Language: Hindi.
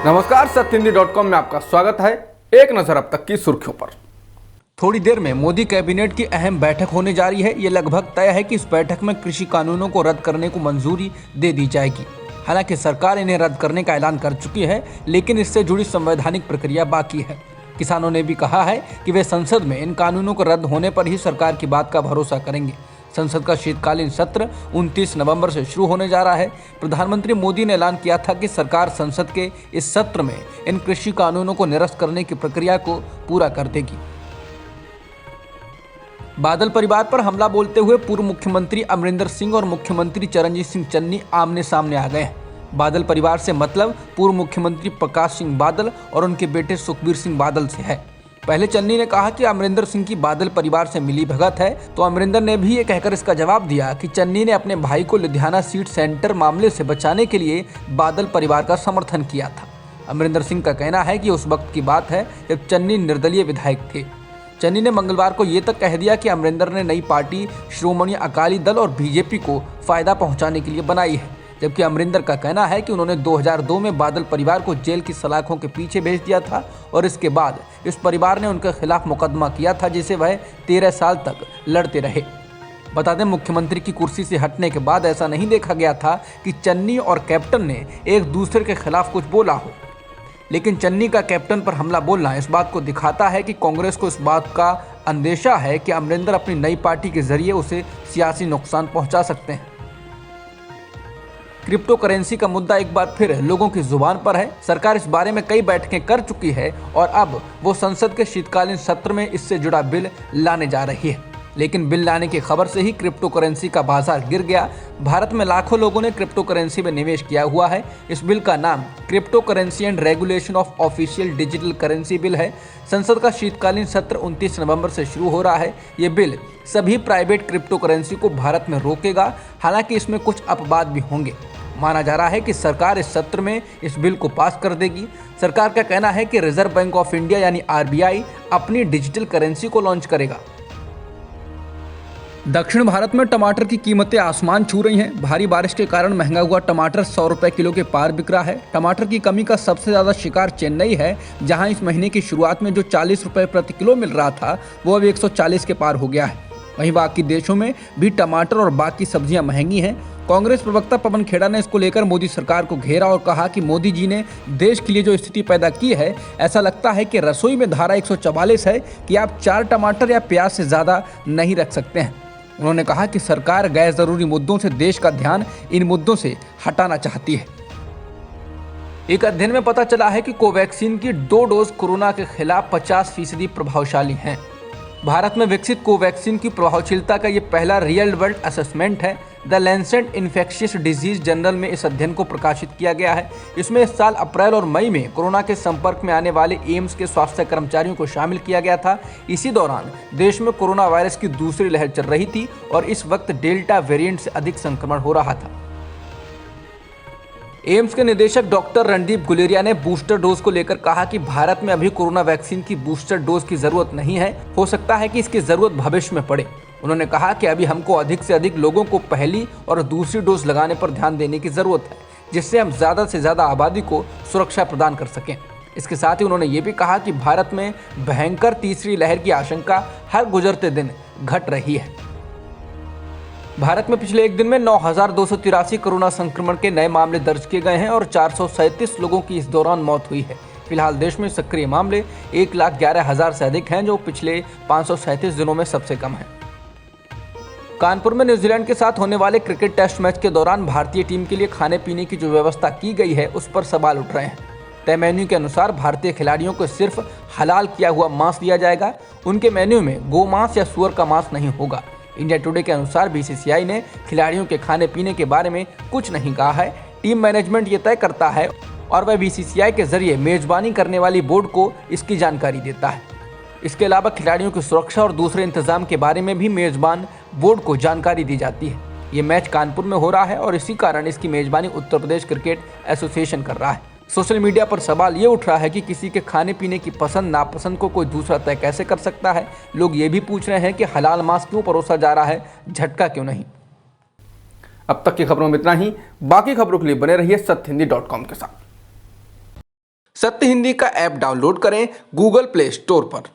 नमस्कार, सत्यहिंदी.com में आपका स्वागत है। एक नजर अब तक की सुर्खियों पर। थोड़ी देर में मोदी कैबिनेट की अहम बैठक होने जा रही है। ये लगभग तय है कि इस बैठक में कृषि कानूनों को रद्द करने को मंजूरी दे दी जाएगी। हालांकि सरकार इन्हें रद्द करने का ऐलान कर चुकी है, लेकिन इससे जुड़ी संवैधानिक प्रक्रिया बाकी है। किसानों ने भी कहा है कि वे संसद में इन कानूनों को रद्द होने पर ही सरकार की बात का भरोसा करेंगे। संसद का शीतकालीन सत्र 29 नवंबर से शुरू होने जा रहा है। प्रधानमंत्री मोदी ने ऐलान किया था कि सरकार संसद के इस सत्र में इन कृषि कानूनों को निरस्त करने की प्रक्रिया को पूरा कर देगी। बादल परिवार पर हमला बोलते हुए पूर्व मुख्यमंत्री अमरिंदर सिंह और मुख्यमंत्री चरणजीत सिंह चन्नी आमने सामने आ गए हैं। बादल परिवार से मतलब पूर्व मुख्यमंत्री प्रकाश सिंह बादल और उनके बेटे सुखबीर सिंह बादल से है। पहले चन्नी ने कहा कि अमरिंदर सिंह की बादल परिवार से मिली भगत है, तो अमरिंदर ने भी ये कहकर इसका जवाब दिया कि चन्नी ने अपने भाई को लुधियाना सीट सेंटर मामले से बचाने के लिए बादल परिवार का समर्थन किया था। अमरिंदर सिंह का कहना है कि उस वक्त की बात है जब चन्नी निर्दलीय विधायक थे। चन्नी ने मंगलवार को ये तक कह दिया कि अमरिंदर ने नई पार्टी श्रोमणी अकाली दल और बीजेपी को फायदा पहुंचाने के लिए बनाई है, जबकि अमरिंदर का कहना है कि उन्होंने 2002 में बादल परिवार को जेल की सलाखों के पीछे भेज दिया था और इसके बाद इस परिवार ने उनके खिलाफ मुकदमा किया था, जिसे वह 13 साल तक लड़ते रहे। बता दें, मुख्यमंत्री की कुर्सी से हटने के बाद ऐसा नहीं देखा गया था कि चन्नी और कैप्टन ने एक दूसरे के खिलाफ कुछ बोला हो, लेकिन चन्नी का कैप्टन पर हमला बोलना इस बात को दिखाता है कि कांग्रेस को इस बात का अंदेशा है कि अमरिंदर अपनी नई पार्टी के जरिए उसे सियासी नुकसान पहुंचा सकते हैं। क्रिप्टो करेंसी का मुद्दा एक बार फिर लोगों की जुबान पर है। सरकार इस बारे में कई बैठकें कर चुकी है और अब वो संसद के शीतकालीन सत्र में इससे जुड़ा बिल लाने जा रही है, लेकिन बिल लाने की खबर से ही क्रिप्टो करेंसी का बाजार गिर गया। भारत में लाखों लोगों ने क्रिप्टो करेंसी में निवेश किया हुआ है। इस बिल का नाम crypto currency and regulation of official digital currency bill है। संसद का शीतकालीन सत्र 29 नवंबर से शुरू हो रहा है। ये बिल सभी प्राइवेट क्रिप्टो करेंसी को भारत में रोकेगा। हालांकि इसमें कुछ अपवाद भी होंगे। माना जा रहा है कि सरकार इस सत्र में इस बिल को पास कर देगी। सरकार का कहना है कि रिजर्व बैंक ऑफ इंडिया यानी RBI अपनी डिजिटल करेंसी को लॉन्च करेगा। दक्षिण भारत में टमाटर की कीमतें आसमान छू रही हैं। भारी बारिश के कारण महंगा हुआ टमाटर 100 रुपए किलो के पार बिक रहा है। टमाटर की कमी का सबसे ज्यादा शिकार चेन्नई है, जहां इस महीने की शुरुआत में जो 40 रुपए प्रति किलो मिल रहा था वो अब 140 के पार हो गया है। वहीं बाकी देशों में भी टमाटर और बाकी सब्जियां महंगी हैं। कांग्रेस प्रवक्ता पवन खेड़ा ने इसको लेकर मोदी सरकार को घेरा और कहा कि मोदी जी ने देश के लिए जो स्थिति पैदा की है, ऐसा लगता है कि रसोई में धारा 144 है कि आप 4 टमाटर या प्याज से ज्यादा नहीं रख सकते हैं। उन्होंने कहा कि सरकार गैर जरूरी मुद्दों से देश का ध्यान इन मुद्दों से हटाना चाहती है। एक अध्ययन में पता चला है कि कोवैक्सीन की 2 डोज कोरोना के खिलाफ 50% प्रभावशाली हैं। भारत में विकसित कोवैक्सीन की प्रभावशीलता का ये पहला रियल वर्ल्ड असेसमेंट है। The Lancet infectious disease journal में इस अध्ययन को प्रकाशित किया गया है। इसमें इस साल अप्रैल और मई में कोरोना के संपर्क में आने वाले एम्स के स्वास्थ्य कर्मचारियों को शामिल किया गया था। इसी दौरान देश में कोरोना वायरस की दूसरी लहर चल रही थी और इस वक्त डेल्टा वेरिएंट से अधिक संक्रमण हो रहा था। एम्स के निदेशक डॉक्टर रणदीप गुलेरिया ने बूस्टर डोज को लेकर कहा कि भारत में अभी कोरोना वैक्सीन की बूस्टर डोज की जरूरत नहीं है। हो सकता है कि इसकी जरूरत भविष्य में पड़े। उन्होंने कहा कि अभी हमको अधिक से अधिक लोगों को पहली और दूसरी डोज लगाने पर ध्यान देने की जरूरत है, जिससे हम ज्यादा से ज्यादा आबादी को सुरक्षा प्रदान कर सकें। इसके साथ ही उन्होंने ये भी कहा कि भारत में भयंकर तीसरी लहर की आशंका हर गुजरते दिन घट रही है। भारत में पिछले एक दिन में 9,283 कोरोना संक्रमण के नए मामले दर्ज किए गए हैं और 437 लोगों की इस दौरान मौत हुई है। फिलहाल देश में सक्रिय मामले 1,11,000 से अधिक हैं, जो पिछले 537 दिनों में सबसे कम है। कानपुर में न्यूजीलैंड के साथ होने वाले क्रिकेट टेस्ट मैच के दौरान भारतीय टीम के लिए खाने पीने की जो व्यवस्था की गई है, उस पर सवाल उठ रहे हैं। तय मेन्यू के अनुसार भारतीय खिलाड़ियों को सिर्फ हलाल किया हुआ मांस दिया जाएगा। उनके मेन्यू में गोमांस या सुअर का मांस नहीं होगा। इंडिया टुडे के अनुसार BCCI ने खिलाड़ियों के खाने पीने के बारे में कुछ नहीं कहा है। टीम मैनेजमेंट ये तय करता है और वह BCCI के जरिए मेजबानी करने वाली बोर्ड को इसकी जानकारी देता है। इसके अलावा खिलाड़ियों की सुरक्षा और दूसरे इंतजाम के बारे में भी मेजबान बोर्ड को जानकारी दी जाती है। ये मैच कानपुर में हो रहा है और इसी कारण इसकी मेजबानी उत्तर प्रदेश क्रिकेट एसोसिएशन कर रहा है। सोशल मीडिया पर सवाल ये उठ रहा है कि किसी के खाने पीने की पसंद नापसंद को कोई दूसरा तय कैसे कर सकता है। लोग ये भी पूछ रहे हैं कि हलाल मांस क्यों परोसा जा रहा है, झटका क्यों नहीं। अब तक की खबरों में इतना ही। बाकी खबरों के लिए बने रहिए सत्यहिंदी.com के साथ। सत्य हिंदी का ऐप डाउनलोड करें गूगल प्ले स्टोर पर।